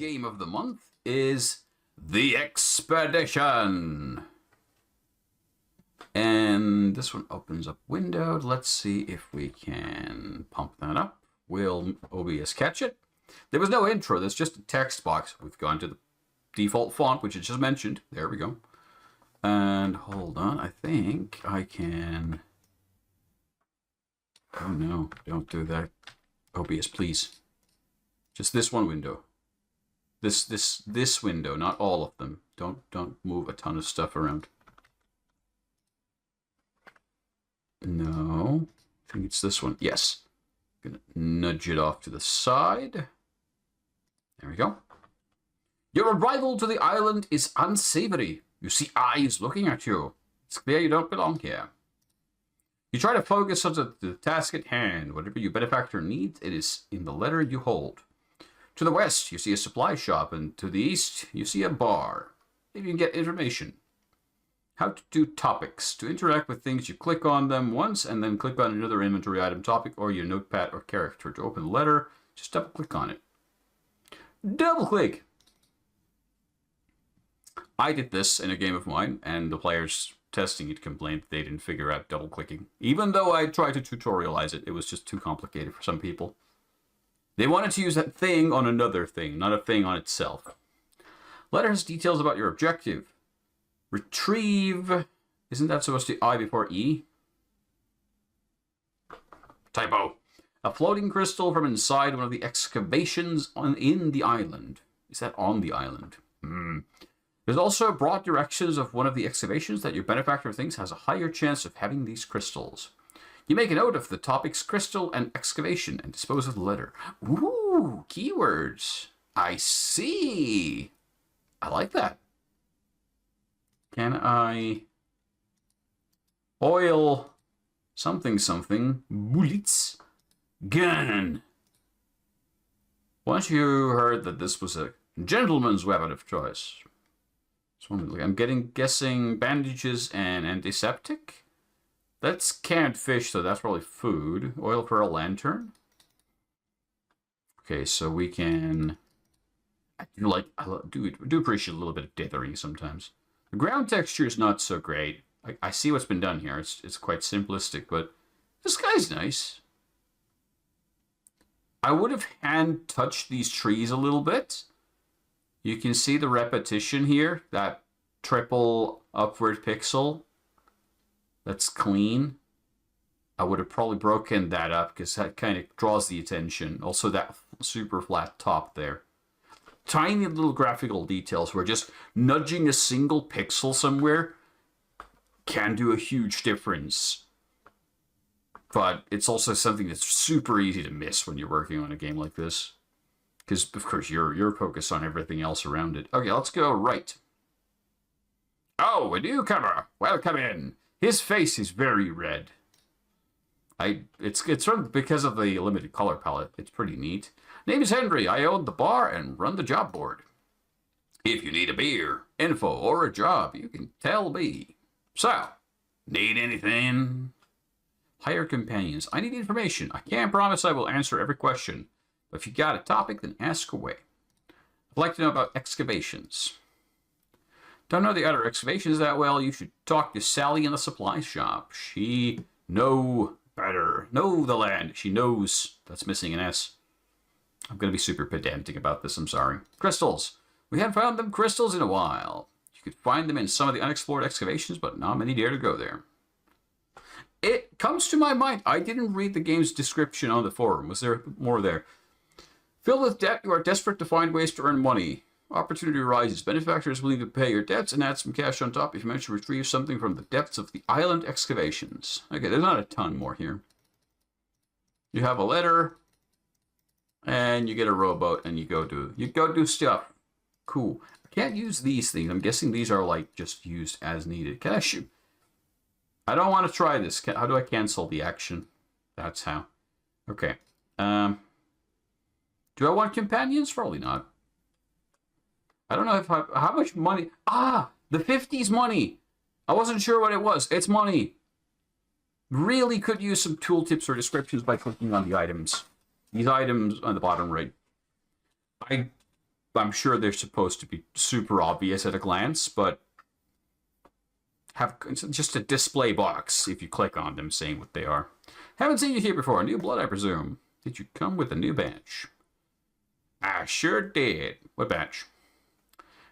game of the month is The Expedition. And this one opens up window. Let's see if we can pump that up. Will OBS catch it? There was no intro. There's just a text box. We've gone to the default font, which I just mentioned. There we go. And hold on. I think I can... Oh no, don't do that. OBS, please. Just this one window. This window, not all of them. Don't move a ton of stuff around. No, I think it's this one. Yes. Gonna nudge it off to the side. There we go. Your arrival to the island is unsavory. You see eyes looking at you. It's clear you don't belong here. You try to focus on the task at hand. Whatever your benefactor needs, it is in the letter you hold. To the west, you see a supply shop, and to the east, you see a bar. Maybe you can get information. How to do topics. To interact with things, you click on them once, and then click on another inventory item topic, or your notepad or character. To open the letter, just double-click on it. Double-click! I did this in a game of mine, and the players testing it complained that they didn't figure out double-clicking. Even though I tried to tutorialize it, it was just too complicated for some people. They wanted to use that thing on another thing, not a thing on itself. Letter has details about your objective. Retrieve. Isn't that supposed to be I before E? Typo. A floating crystal from inside one of the excavations in the island. Is that on the island? There's also broad directions of one of the excavations that your benefactor thinks has a higher chance of having these crystals. You make a note of the topics crystal and excavation and dispose of the letter. Ooh, keywords. I see. I like that. Can I oil something bullets gun? Once you heard that this was a gentleman's weapon of choice. So I'm guessing bandages and antiseptic. That's canned fish, so that's probably food. Oil for a lantern. Okay, so we can. I do appreciate a little bit of dithering sometimes. The ground texture is not so great. I see what's been done here. It's quite simplistic, but this guy's nice. I would have hand touched these trees a little bit. You can see the repetition here. That triple upward pixel. That's clean. I would have probably broken that up because that kind of draws the attention. Also that super flat top there. Tiny little graphical details where just nudging a single pixel somewhere can do a huge difference. But it's also something that's super easy to miss when you're working on a game like this. Because, of course, you're focused on everything else around it. Okay, let's go right. Oh, a newcomer! Welcome in. His face is very red. It's sort of because of the limited color palette. It's pretty neat. Name is Henry. I own the bar and run the job board. If you need a beer, info, or a job, you can tell me. So, need anything? Hire companions. I need information. I can't promise I will answer every question. But if you got a topic, then ask away. I'd like to know about excavations. Don't know the other excavations that well. You should talk to Sally in the supply shop. She know better. Know the land. She knows. That's missing an S. I'm going to be super pedantic about this. I'm sorry. Crystals. We haven't found them crystals in a while. You could find them in some of the unexplored excavations, but not many dare to go there. It comes to my mind. I didn't read the game's description on the forum. Was there more there? Filled with debt, you are desperate to find ways to earn money. Opportunity arises. Benefactor is willing to pay your debts and add some cash on top if you manage to retrieve something from the depths of the island excavations. Okay, there's not a ton more here. You have a letter, and you get a rowboat, and you go do stuff. Cool. I can't use these things. I'm guessing these are like just used as needed. Can I shoot? I don't want to try this. How do I cancel the action? That's how. Okay. Do I want companions? Probably not. I don't know if how much money. Ah, the 50s money. I wasn't sure what it was. It's money. Really could use some tooltips or descriptions by clicking on the items. These items on the bottom right. I'm sure they're supposed to be super obvious at a glance, but have just a display box if you click on them saying what they are. Haven't seen you here before. New blood, I presume. Did you come with a new badge? I sure did. What badge?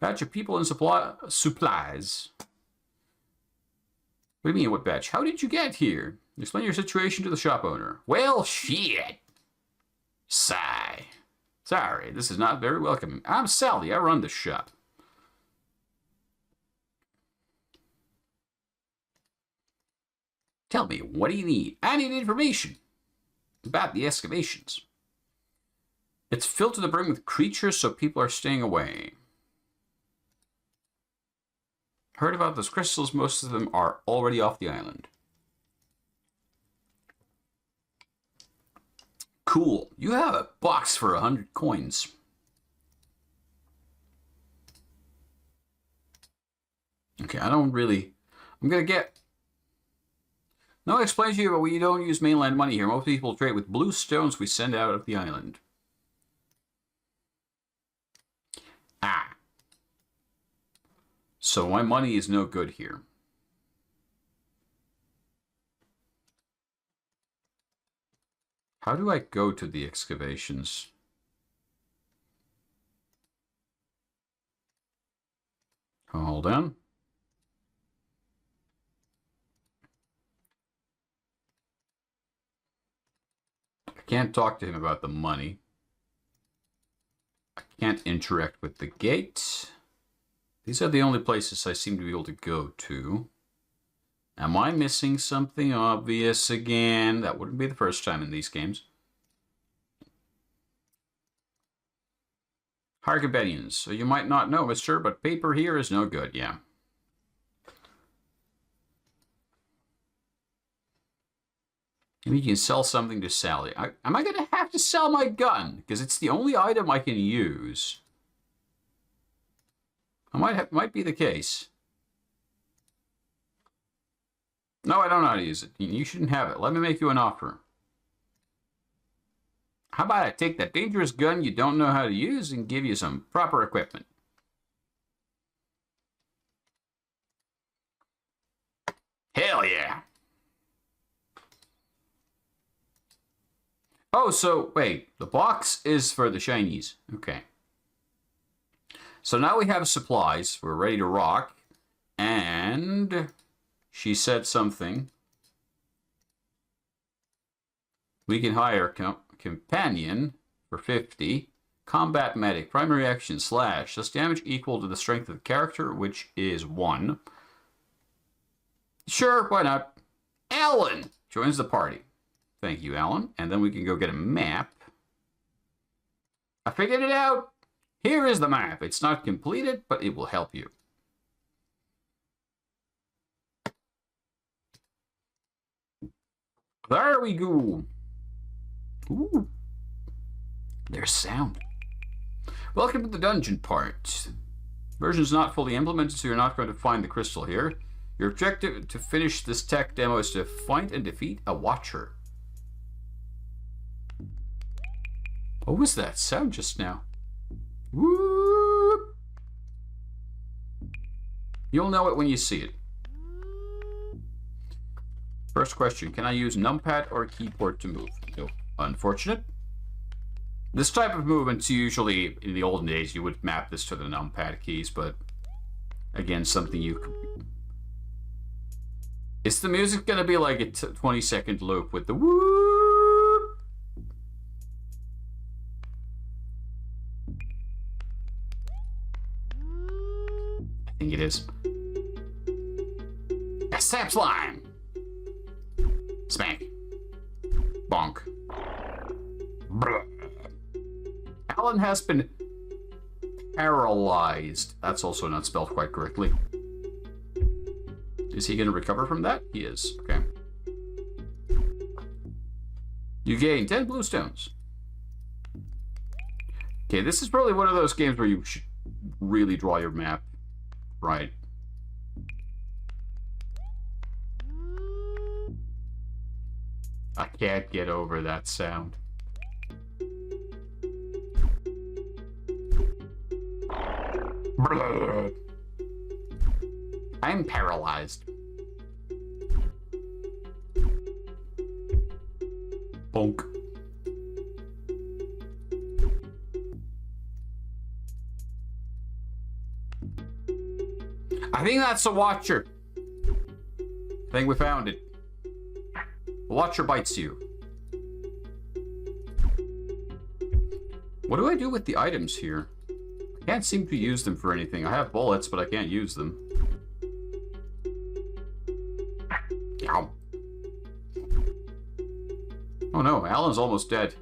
Badge of people and supplies. What do you mean, what badge? How did you get here? Explain your situation to the shop owner. Well, shit. Sigh. Sorry, this is not very welcoming. I'm Sally. I run the shop. Tell me, what do you need? I need information about the excavations. It's filled to the brim with creatures, so people are staying away. Heard about those crystals, most of them are already off the island. Cool. You have a box for 100 coins. Okay, I don't really... I'm gonna get... No, I explained to you, but we don't use mainland money here. Most people trade with blue stones we send out of the island. Ah. So my money is no good here. How do I go to the excavations? Hold on. I can't talk to him about the money. I can't interact with the gate. These are the only places I seem to be able to go to. Am I missing something obvious again? That wouldn't be the first time in these games. Hire companions. So you might not know, mister, but paper here is no good, yeah. Maybe you can sell something to Sally. Am I going to have to sell my gun? Because it's the only item I can use. Might be the case. No, I don't know how to use it. You shouldn't have it. Let me make you an offer. How about I take that dangerous gun you don't know how to use and give you some proper equipment? Hell yeah. Oh, so, wait. The box is for the shinies. Okay. So now we have supplies. We're ready to rock. And she said something. We can hire a companion for 50. Combat medic. Primary action slash. Does damage equal to the strength of the character, which is 1. Sure, why not? Alan joins the party. Thank you, Alan. And then we can go get a map. I figured it out. Here is the map. It's not completed, but it will help you. There we go. Ooh. There's sound. Welcome to the dungeon part. Version's not fully implemented, so you're not going to find the crystal here. Your objective to finish this tech demo is to find and defeat a watcher. What was that sound just now? Whoop. You'll know it when you see it. First question, can I use numpad or keyboard to move? No. Unfortunate. This type of movements usually, in the olden days, you would map this to the numpad keys, but again, something you could... Is the music going to be like a 20-second loop with the whoop? I think it is. A sap slime! Smack. Bonk. Bruh. Alan has been paralyzed. That's also not spelled quite correctly. Is he going to recover from that? He is. Okay. You gain 10 blue stones. Okay, this is probably one of those games where you should really draw your map right. I can't get over that sound. I'm paralyzed. Bonk. I think that's a watcher. I think we found it. The watcher bites you. What do I do with the items here? I can't seem to use them for anything. I have bullets, but I can't use them. Ow. Oh no, Alan's almost dead.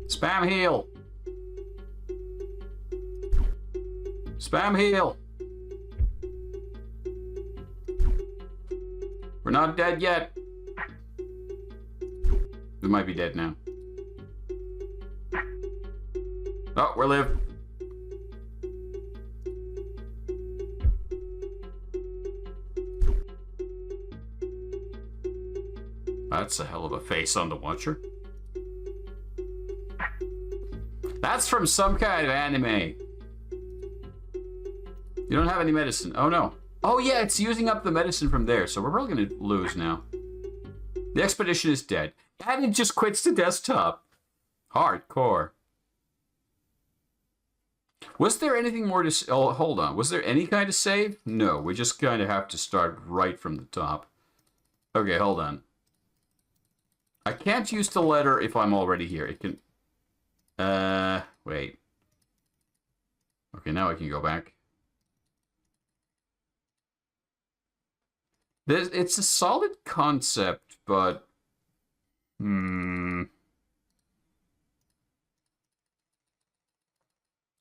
Spam heal. Spam heal. We're not dead yet. We might be dead now. Oh, we're live. That's a hell of a face on the watcher. That's from some kind of anime. You don't have any medicine. Oh no. Oh yeah, it's using up the medicine from there, so we're probably gonna lose now. The expedition is dead. And it just quits the desktop. Hardcore. Was there anything more to... Oh, hold on. Was there any kind of save? No, we just kind of have to start right from the top. Okay, hold on. I can't use the letter if I'm already here. It can... wait. Okay, now I can go back. It's a solid concept, but...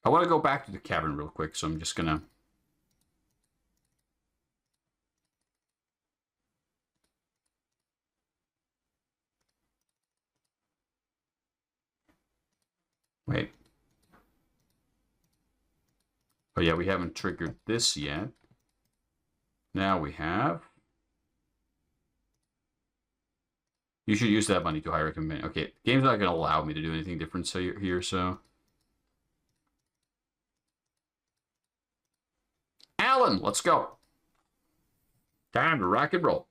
I want to go back to the cavern real quick, so I'm just gonna... Wait. Oh yeah, we haven't triggered this yet. Now we have... You should use that money to hire a companion. Okay, the game's not going to allow me to do anything different here, so... Alan, let's go. Time to rock and roll.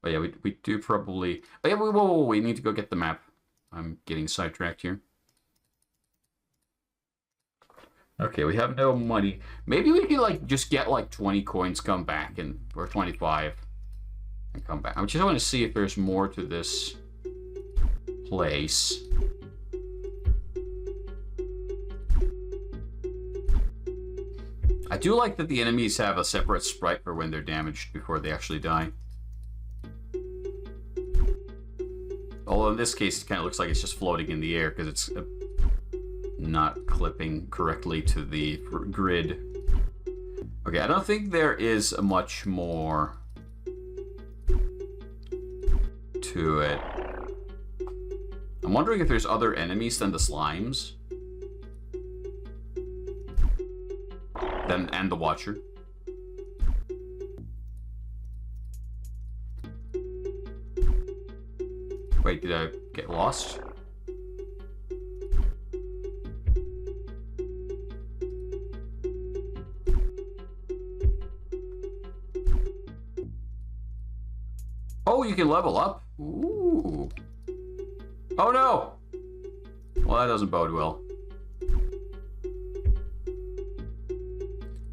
Oh yeah, we do probably... Oh yeah, whoa, we need to go get the map. I'm getting sidetracked here. Okay, we have no money. Maybe we can, like, just get, like, 20 coins, come back, and... Or 25. And come back. I just want to see if there's more to this place. I do like that the enemies have a separate sprite for when they're damaged before they actually die. Although in this case, it kind of looks like it's just floating in the air because it's not clipping correctly to the grid. Okay, I don't think there is much more to it. I'm wondering if there's other enemies than the slimes. And the watcher. Wait, did I get lost? Oh, you can level up? Ooh. Oh no! Well, that doesn't bode well.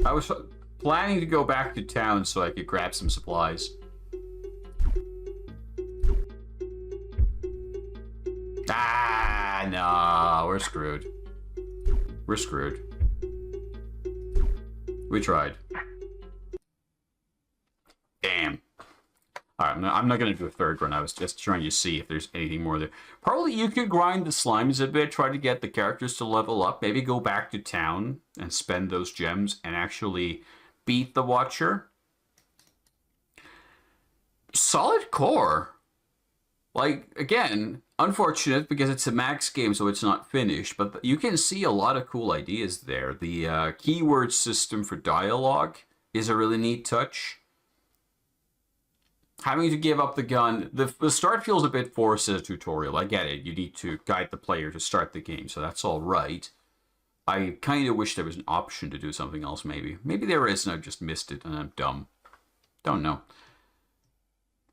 I was planning to go back to town so I could grab some supplies. Ah, no, we're screwed. We're screwed. We tried. Damn. Alright, I'm not going to do a third run. I was just trying to see if there's anything more there. Probably you could grind the slimes a bit, try to get the characters to level up, maybe go back to town and spend those gems and actually beat the Watcher. Solid core. Like, again, unfortunate because it's a MAGS game, so it's not finished, but you can see a lot of cool ideas there. The keyword system for dialogue is a really neat touch. having to give up the gun. The start feels a bit forced as a tutorial. I get it. You need to guide the player to start the game, so that's all right. I kind of wish there was an option to do something else, maybe. Maybe there is, and I've just missed it, and I'm dumb. Don't know.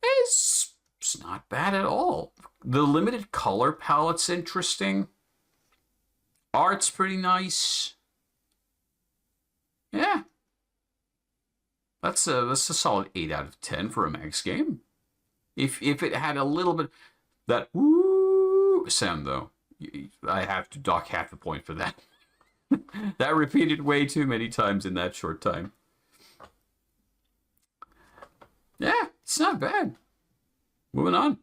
It's not bad at all. The limited color palette's interesting. Art's pretty nice. Yeah. That's a solid 8 out of 10 for a MAGS game. If it had a little bit that woo sound though, I have to dock half a point for that. That repeated way too many times in that short time. Yeah, it's not bad. Moving on.